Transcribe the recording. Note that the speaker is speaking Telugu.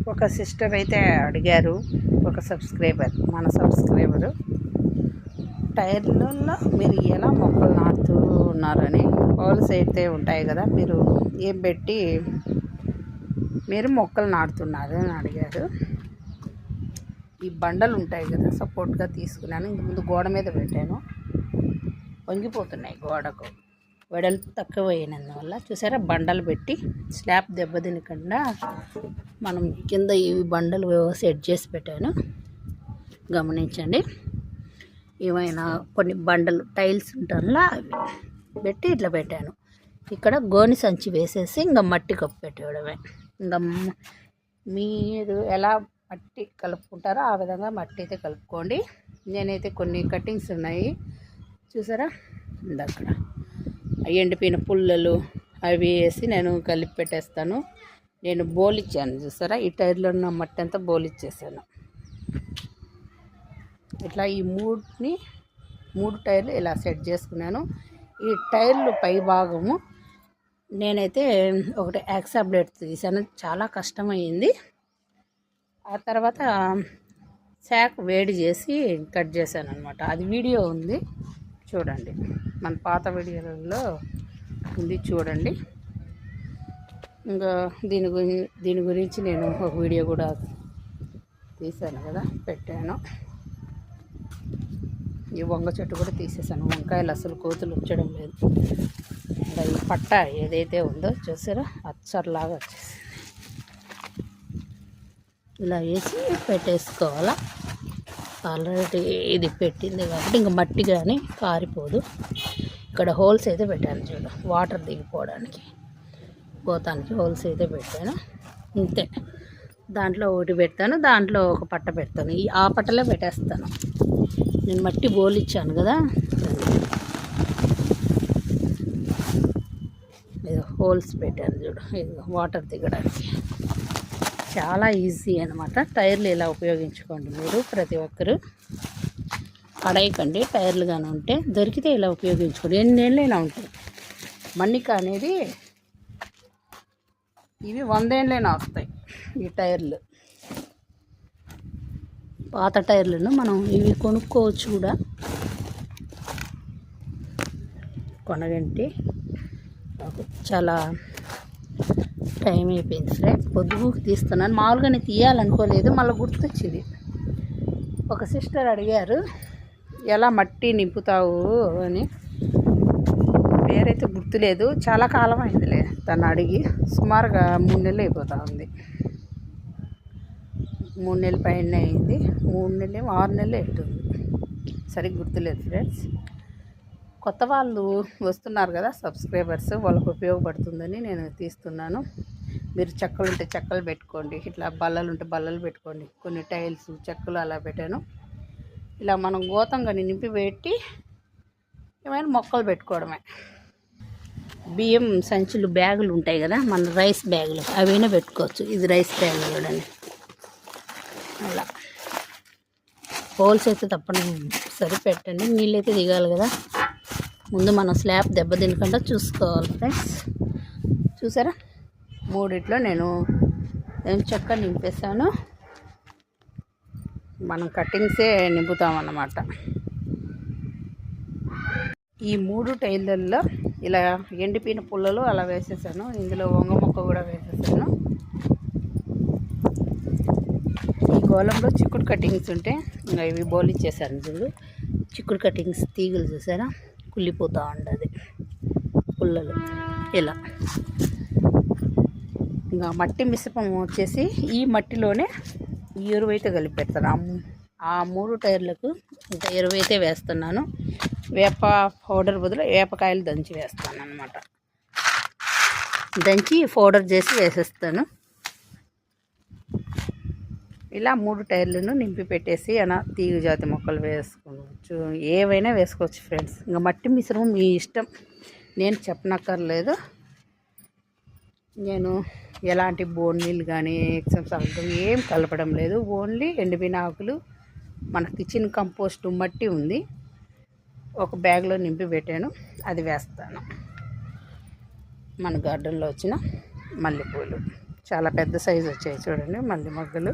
ఒక సిస్టర్ అయితే అడిగారు, ఒక సబ్స్క్రైబర్, మన సబ్స్క్రైబరు, టైర్లలో మీరు ఎలా మొక్కలు నాటుతూ ఉన్నారని. హోల్స్ అయితే ఉంటాయి కదా, మీరు ఏం పెట్టి మీరు మొక్కలు నాటుతున్నారు అని అడిగారు. ఈ బండలు ఉంటాయి కదా, సపోర్ట్గా తీసుకున్నాను. ఇంతకుముందు గోడ మీద పెట్టాను, వంగిపోతున్నాయి. గోడకు వెడల్పు తక్కువ అయినందువల్ల చూసారా, బండలు పెట్టి స్లాబ్ దెబ్బతినకుండా మనం కింద ఈ బండలు సెట్ చేసి పెట్టాను. గమనించండి. ఏమైనా కొన్ని బండలు టైల్స్ ఉంటానులా అవి పెట్టి ఇట్లా పెట్టాను. ఇక్కడ గోని సంచి వేసేసి ఇంకా మట్టి కప్పు పెట్టేయడమే. ఇంకా మీరు ఎలా మట్టి కలుపుకుంటారో ఆ విధంగా మట్టి అయితే కలుపుకోండి. నేనైతే కొన్ని కటింగ్స్ ఉన్నాయి చూసారా, అక్కడ ఎండిపోయిన పుల్లలు అవి వేసి నేను కలిపి పెట్టేస్తాను. నేను బోలిచ్చాను చూసారా, ఈ టైర్లో ఉన్న మట్టి అంతా బోలిచ్చేసాను. ఇట్లా ఈ మూడు టైర్లు ఇలా సెట్ చేసుకున్నాను. ఈ టైర్లు పై భాగము నేనైతే ఒకటి యాక్సా బ్లేడ్ తీసాను, చాలా కష్టమైంది. ఆ తర్వాత శాక్ వేడి చేసి కట్ చేశాను అనమాట. అది వీడియో ఉంది చూడండి, మన పాత వీడియోలలో ఉంది చూడండి. ఇంకా దీని గురించి నేను ఒక వీడియో కూడా తీసాను కదా, పెట్టాను. ఈ వంగ చెట్టు కూడా తీసేసాను, వంకాయలు అసలు కోతులు ఉంచడం లేదు. ఇంకా ఈ పట్ట ఏదైతే ఉందో చూసారా, అచ్చర్లాగా వచ్చేసింది. ఇలా వేసి పెట్టేసుకోవాలా. ఆల్రెడీ ఇది పెట్టింది కాబట్టి ఇంకా మట్టి కానీ కారిపోదు. ఇక్కడ హోల్స్ అయితే పెట్టాను చూడు, వాటర్ దిగిపోవడానికి పోతానికి హోల్స్ అయితే పెట్టాను. అంతే, దాంట్లో ఒకటి పెడతాను, దాంట్లో ఒక పట్ట పెడతాను. ఆ పట్టలే పెట్టేస్తాను. నేను మట్టి బోలిచ్చాను కదా, ఇది హోల్స్ పెట్టాను చూడు, ఇది వాటర్ దిగడానికి. చాలా ఈజీ అనమాట. టైర్లు ఇలా ఉపయోగించుకోండి మీరు ప్రతి ఒక్కరు. పడేయకండి టైర్లు కానీ ఉంటే, దొరికితే ఇలా ఉపయోగించుకోండి. ఎన్నేళ్ళు ఇలా ఉంటాయి. మన్నిక అనేది ఇవి 100 ఏళ్ళైనా వస్తాయి ఈ టైర్లు. పాత టైర్లను మనం ఇవి కొనుక్కోవచ్చు కూడా. కొనగంటి చాలా టైం అయిపోయింది ఫ్రెండ్స్, పొద్దుగుకు తీస్తున్నాను. మామూలుగానే తీయాలనుకోలేదు, మళ్ళీ గుర్తొచ్చింది. ఒక సిస్టర్ అడిగారు ఎలా మట్టి నింపుతావు అని. పేరైతే గుర్తులేదు, చాలా కాలం అయిందిలే తను అడిగి. సుమారుగా 3 నెలలు అయిపోతూ ఉంది. 3 నెలల పైన అయింది. 3 నెలలు 6 నెలలు అవుతుంది, సరిగ్గా గుర్తులేదు ఫ్రెండ్స్. కొత్త వాళ్ళు వస్తున్నారు కదా సబ్స్క్రైబర్స్, వాళ్ళకు ఉపయోగపడుతుందని నేను తీస్తున్నాను. మీరు చెక్కలు ఉంటే చెక్కలు పెట్టుకోండి, ఇట్లా బల్లలు ఉంటే బల్లలు పెట్టుకోండి. కొన్ని టైల్స్ చెక్కలు అలా పెట్టాను. ఇలా మనం గోతంగా నింపి పెట్టి ఏమైనా మొక్కలు పెట్టుకోవడమే. బియ్యం సంచులు బ్యాగులు ఉంటాయి కదా, మన రైస్ బ్యాగులు, అవైనా పెట్టుకోవచ్చు. ఇది రైస్ బ్యాగ్ చూడండి. అలా హోల్స్ అయితే తప్పనిసరి పెట్టండి, నీళ్ళైతే దిగాలి కదా. ముందు మనం స్లాబ్ దెబ్బ తినకుండా చూసుకోవాలి ఫ్రెండ్స్. చూసారా, మూడిట్లో నేను ఏం చెక్క నింపేసాను. మనం కటింగ్సే నింపుతామన్నమాట. ఈ 3 టైర్లలో ఇలా ఎండిపోయిన పుల్లలు అలా వేసేసాను. ఇందులో వంగ మొక్క కూడా వేసేసాను. ఈ గోళంలో చిక్కుడు కటింగ్స్ ఉంటే ఇంకా ఇవి బోలిచ్చేసాను చూడు. చిక్కుడు కటింగ్స్ తీగలు చూసారా, కుళ్ళిపోతూ ఉండదు పుల్లలు. ఇలా ఇంకా మట్టి మిశ్రమం వచ్చేసి ఈ మట్టిలోనే ఈ ఎరువు అయితే కలిపి పెడతాను. ఆ 3 టైర్లకు ఇంకా ఎరువు అయితే వేస్తున్నాను. వేప పౌడర్ బదులు వేపకాయలు దంచి వేస్తాను అన్నమాట. దంచి పౌడర్ చేసి వేసేస్తాను. ఇలా 3 టైర్లను నింపి పెట్టేసి అలా తీగ జాతి మొక్కలు వేసుకోవచ్చు, ఏవైనా వేసుకోవచ్చు ఫ్రెండ్స్. ఇంకా మట్టి మిశ్రమం మీ ఇష్టం, నేను చెప్పనక్కర్లేదు. నేను ఎలాంటి బోర్నీళ్ళు కానీ ఎక్సెప్ట్ సాల్ట్ ఏం కలపడం లేదు. ఓన్లీ ఎండిపోయిన ఆకులు, మన కిచెన్ కంపోస్ట్ మట్టి ఉంది, ఒక బ్యాగ్లో నింపి పెట్టాను, అది వేస్తాను. మన గార్డెన్లో వచ్చిన మల్లెపూలు చాలా పెద్ద సైజు వచ్చాయి చూడండి మల్లె మొగ్గలు.